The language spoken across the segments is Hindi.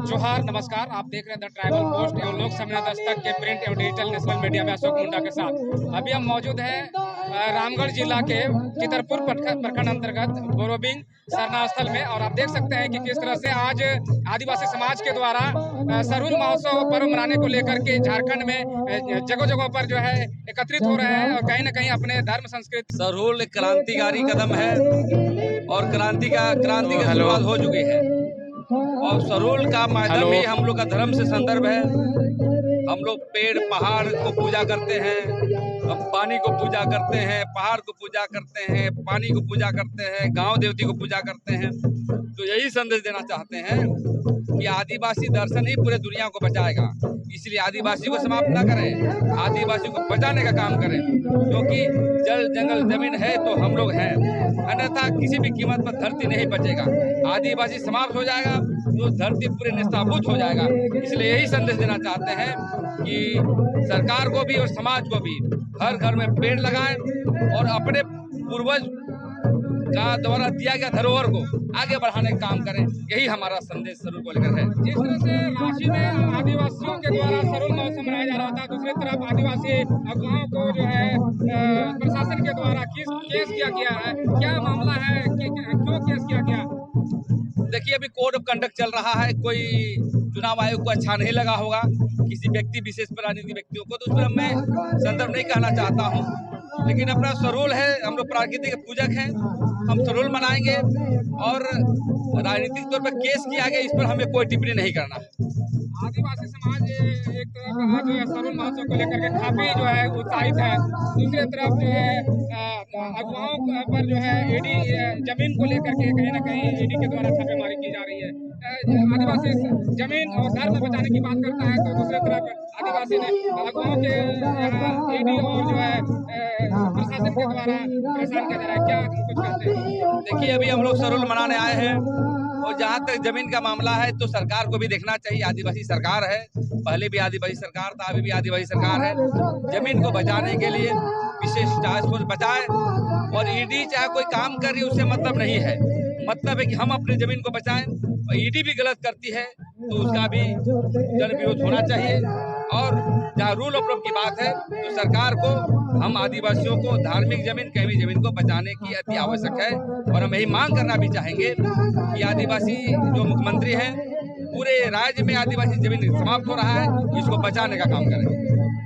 जोहार, नमस्कार। आप देख रहे हैं द ट्राइबल पोस्ट एवं लोक समय दस्तक के प्रिंट एवं डिजिटल नेशनल मीडिया में अशोक मुंडा के साथ। अभी हम मौजूद हैं रामगढ़ जिला के चितरपुर प्रखंड अंतर्गत बोरोबिंग सरना स्थल में, और आप देख सकते हैं कि किस तरह से आज आदिवासी समाज के द्वारा सरहुल महोत्सव पर्व मनाने को लेकर के झारखंड में जगह जगह पर जो है एकत्रित हो रहे हैं और कहीं न कहीं अपने धर्म संस्कृति। सरहुल एक क्रांतिकारी कदम है और क्रांति की शुरुआत हो चुकी है। और सरहुल का मैदान भी हम लोग का धर्म से संदर्भ है। हम लोग पेड़ पहाड़ को पूजा करते हैं, हम पानी को पूजा करते हैं, पहाड़ को पूजा करते हैं, पानी को पूजा करते हैं, गांव देवती को पूजा करते हैं। तो यही संदेश देना चाहते हैं कि आदिवासी दर्शन ही पूरे दुनिया को बचाएगा। इसलिए आदिवासी को समाप्त न करें, आदिवासी को बचाने का काम करें, क्योंकि जल जंगल जमीन है तो हम लोग हैं, अन्यथा किसी भी कीमत पर धरती नहीं बचेगा। आदिवासी समाप्त हो जाएगा तो धरती पूरे निस्ताभूत हो जाएगा। इसलिए यही संदेश देना चाहते हैं कि सरकार को भी और समाज को भी हर घर में पेड़ लगाएं और अपने पूर्वज का द्वारा दिया गया धरोहर को आगे बढ़ाने का काम करें। यही हमारा संदेश सरहुल को लेकर है। जिस तरह से रांची में आदिवासियों के द्वारा सरहुल महोत्सव मनाया जा रहा था, दूसरी तरफ आदिवासी अगुवाओं को जो है प्रशासन के द्वारा केस किया गया है, क्या मामला है कि क्यों केस किया गया? देखिए, अभी कोड ऑफ कंडक्ट चल रहा है। कोई चुनाव आयोग को अच्छा नहीं लगा होगा किसी व्यक्ति विशेष पर, राजनीतिक व्यक्तियों को, तो उस पर मैं संदर्भ नहीं कहना चाहता हूँ। लेकिन अपना सरहुल है, हम लोग प्रकृति के पूजक हैं, हम सरहुल मनाएंगे और राजनीतिक तौर पर केस किया गया, इस पर हमें कोई टिप्पणी नहीं करना है। आदिवासी समाज एक तरफ आज जो है सरहुल महोत्सव को लेकर के काफी जो है उत्साहित है, दूसरी तरफ जो है अगुवाओं पर जो है ईडी जमीन को लेकर के कहीं न कहीं ईडी के द्वारा छापेमारी की जा रही है। आदिवासी जमीन और धर्म बचाने की बात करता है, तो दूसरी तरफ आदिवासी ने अगुवाओं के ईडी और जो है प्रशासन के द्वारा परेशान किया जा रहा है, क्या कुछ कहते हैं? देखिए, अभी हम लोग सरहुल मनाने आए हैं और जहाँ तक जमीन का मामला है तो सरकार को भी देखना चाहिए। आदिवासी सरकार है, पहले भी आदिवासी सरकार था, अभी भी आदिवासी सरकार है। जमीन को बचाने के लिए विशेष टास्क फोर्स बचाए, और ईडी चाहे कोई काम कर रही है उससे मतलब नहीं है, मतलब है कि हम अपनी जमीन को बचाएं। और ईडी भी गलत करती है तो उसका भी जन विरोध होना चाहिए। और जहाँ रूल ऑफ लॉ की बात है तो सरकार को, हम आदिवासियों को धार्मिक जमीन, कहीं जमीन को बचाने की अति आवश्यक है। और हम यही मांग करना भी चाहेंगे कि आदिवासी जो मुख्यमंत्री हैं, पूरे राज्य में आदिवासी जमीन समाप्त हो रहा है, इसको बचाने का काम करें।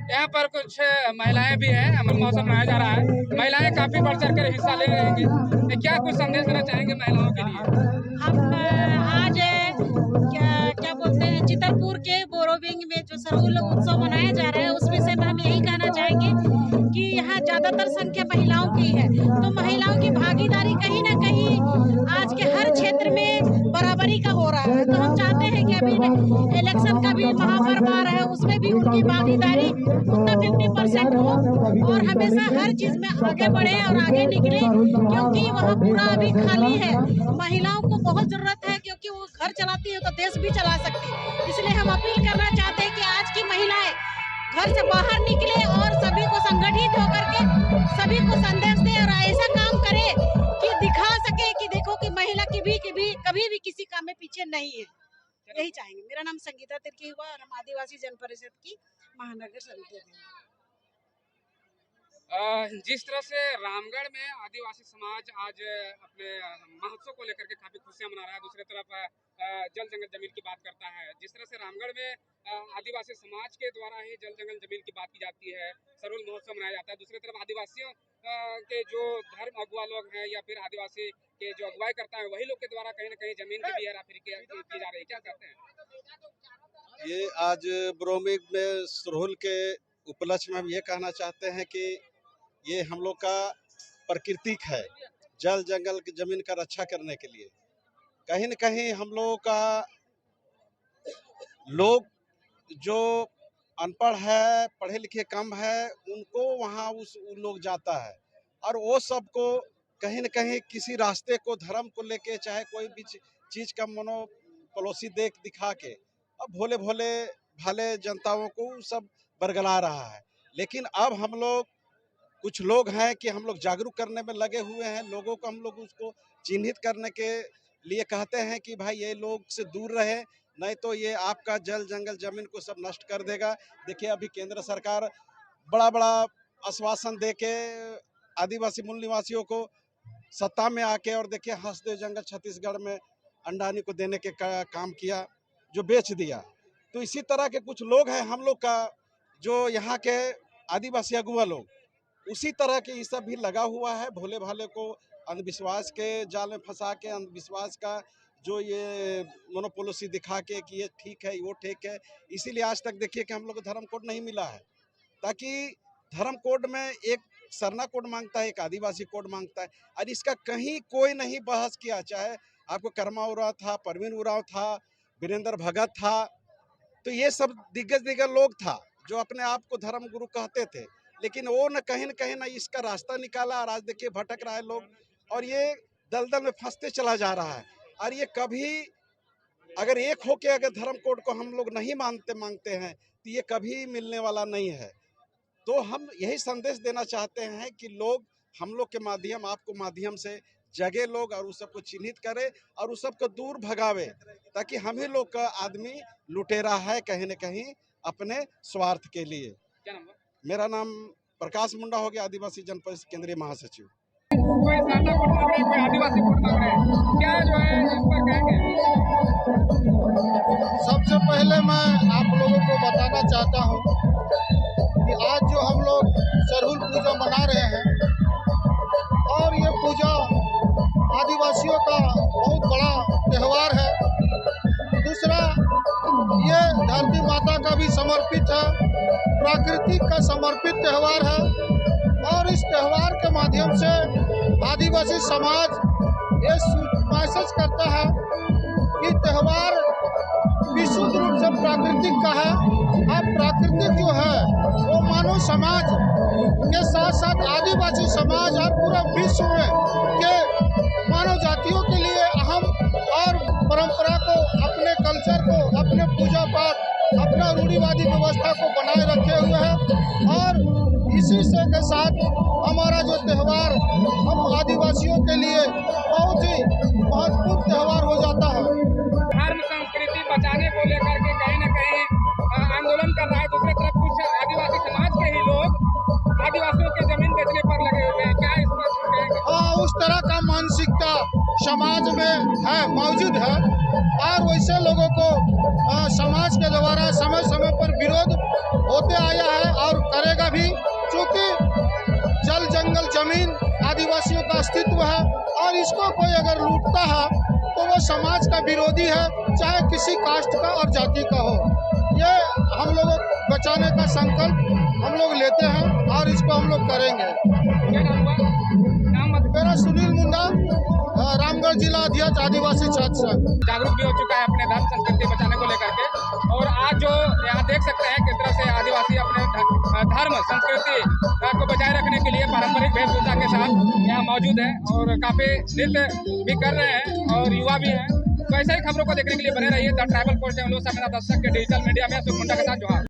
यहाँ पर कुछ महिलाएं भी हैं, अमन महोत्सव मनाया जा रहा है, महिलाएं काफी बढ़ चढ़ कर हिस्सा ले रही हैं, क्या कुछ संदेश देना चाहेंगे महिलाओं के लिए? हम आज क्या बोलते हैं, चितरपुर के बोरोबिंग में जो सरहुल उत्सव मनाया जा रहा है, उस विषय में हम यही कहना चाहेंगे कि यहाँ ज्यादातर संख्या महिलाओं की है, तो महिलाओं की भागीदारी कहीं ना कहीं आज के हर क्षेत्र में बराबरी का हो रहा है। तो हम चाहते हैं कि अभी इलेक्शन का भी महापर्व आ रहा है, उसमें भी उनकी भागीदारी उतना 50% हो और हमेशा हर चीज में आगे बढ़े और आगे निकले, क्योंकि वहाँ पूरा अभी खाली है। महिलाओं को बहुत जरूरत है, क्योंकि वो घर चलाती है तो देश भी चला सकती है। इसलिए हम अपील करना चाहते हैं कि आज की महिलाएं घर से बाहर निकले और सभी को संगठित होकर के सभी को संदेश दे और ऐसा काम करे कि दिखा सके कि देखो कि महिला कभी भी किसी काम में पीछे नहीं है। यही चाहेंगे। मेरा नाम संगीता तिर्की हुआ और हम आदिवासी जन परिषद की महानगर समिति है। जिस तरह से रामगढ़ में आदिवासी समाज आज अपने महोत्सव को लेकर के काफी खुशियां मना रहा है, दूसरी तरफ जल जंगल जमीन की बात करता है। जिस तरह से रामगढ़ में आदिवासी समाज के द्वारा ही जल जंगल जमीन की बात की जाती है, सरहुल महोत्सव मनाया जाता है, दूसरी तरफ आदिवासियों के जो धर्म अगुवा लोग हैं या फिर आदिवासी के जो अगुवाई करता है, वही लोग के द्वारा कहीं ना कहीं जमीन की भी हेराफेरी की जा रही है, क्या कहते हैं? ये आज ब्रोमिंग में सरहुल के उपलक्ष्य में हम ये कहना चाहते हैं कि ये हम लोग का प्राकृतिक है, जल जंगल की जमीन का रक्षा करने के लिए। कहीं न कहीं हम लोगों का लोग जो अनपढ़ है, पढ़े लिखे कम है, उनको वहाँ उन लोग जाता है और वो सबको कहीं न कहीं किसी रास्ते को धर्म को लेके चाहे कोई भी चीज़ का पड़ोसी दिखा के अब भोले-भोले भाले जनताओं को सब बरगला रहा है। लेकिन अब हम लोग कुछ लोग हैं कि हम लोग जागरूक करने में लगे हुए हैं, लोगों को हम लोग उसको चिन्हित करने के लिए कहते हैं कि भाई ये लोग से दूर रहे, नहीं तो ये आपका जल जंगल जमीन को सब नष्ट कर देगा। देखिए अभी केंद्र सरकार बड़ा-बड़ा आश्वासन दे के आदिवासी मूल निवासियों को सत्ता में आके और देखिए हंसदेव जंगल छत्तीसगढ़ में अंडानी को देने के काम किया, जो बेच दिया। तो इसी तरह के कुछ लोग हैं हम लोग का जो यहाँ के आदिवासी अगुआ लोग, उसी तरह के ये सब भी लगा हुआ है। भोले भाले को अंधविश्वास के जाल में फंसा के अंधविश्वास का जो ये मोनोपोलिसी दिखा के कि ये ठीक है वो ठीक है, इसीलिए आज तक देखिए कि हम लोग को धर्म कोड नहीं मिला है। ताकि धर्म कोड में एक सरना कोड मांगता है, एक आदिवासी कोड मांगता है और इसका कहीं कोई नहीं बहस किया। चाहे आपको कर्मा उरांव था, परवीन उरांव था, वीरेंद्र भगत था, तो ये सब दिग्गज लोग था जो अपने आप को धर्म गुरु कहते थे, लेकिन वो न कहीं ना इसका रास्ता निकाला और आज देखिए भटक रहा है लोग और ये दलदल में फंसते चला जा रहा है। और ये कभी अगर एक होके अगर धर्म कोड को हम लोग नहीं मांगते हैं तो ये कभी मिलने वाला नहीं है। तो हम यही संदेश देना चाहते हैं कि लोग हम लोग के माध्यम आपको माध्यम से जगे लोग और उस सबको चिन्हित करे और उस सबको दूर भगावे, ताकि हम ही लोग का आदमी लुटेरा है कहीं न कहीं अपने स्वार्थ के लिए। क्या नाम है? मेरा नाम प्रकाश मुंडा हो गया, आदिवासी जनपद केंद्रीय महासचिव। कोई सरना कोड मांग रहे हैं, कोई आदिवासी कोड मांग रहे हैं, क्या जो है इस पर कहेंगे? सबसे पहले मैं आप लोगों को बताना चाहता हूं कि आज जो हम लोग सरहुल पूजा मना रहे हैं और ये पूजा आदिवासियों का बहुत बड़ा त्यौहार है। दूसरा, ये धरती माता का भी समर्पित है, प्राकृतिक का समर्पित त्यौहार है और इस त्यौहार के माध्यम से आदिवासी समाज ये मैसेज करता है कि त्यौहार विशुद्ध रूप से प्राकृतिक का है। अब प्राकृतिक जो है वो मानव समाज के साथ साथ आदिवासी समाज और पूरा विश्व में के मानव जातियों के लिए अहम और परंपरा को, अपने कल्चर को, अपने पूजा पाठ, अपना रूढ़िवादी व्यवस्था को बनाए रखे हुए है और इसी से के साथ हमारा जो त्यौहार हम आदिवासियों के लिए बहुत ही महत्वपूर्ण त्यौहार हो जाता है। धर्म संस्कृति बचाने को लेकर के कहीं न कहीं आंदोलन कर रहा है। दूसरी तरफ कुछ आदिवासी समाज के ही लोग आदिवासियों के जमीन बेचने पर लगे हुए हैं, क्या इस पर कहेंगे? हाँ, उस तरह का मानसिकता समाज में है, मौजूद है और वैसे लोगों को समाज के द्वारा समय समय पर विरोध होते आया है और करेगा भी, क्योंकि जल जंगल जमीन आदिवासियों का अस्तित्व है और इसको कोई अगर लूटता है तो वो समाज का विरोधी है, चाहे किसी कास्ट का और जाति का हो। ये हम लोगों को बचाने का संकल्प हम लोग लेते हैं और इसको हम लोग करेंगे। क्या नाम हुआ? नाम मत। मेरा सुनील मुंडा, रामगढ़ जिला अध्यक्ष आदिवासी छात्र संघ। जागरूक भी हो चुका है अपने धर्म संस्कृति बचाने को लेकर के और आज जो यहाँ देख सकते हैं किस तरह से आदिवासी अपने धर्म संस्कृति को बचाए रखने के लिए पारंपरिक वेशभूषा के साथ यहाँ मौजूद है और काफी नृत्य भी कर रहे हैं और युवा भी हैं। तो ऐसे ही खबरों को देखने के लिए बने रहिए द ट्राइबल पोस्ट के डिजिटल मीडिया में। सुख मुंडा के साथ जोहार।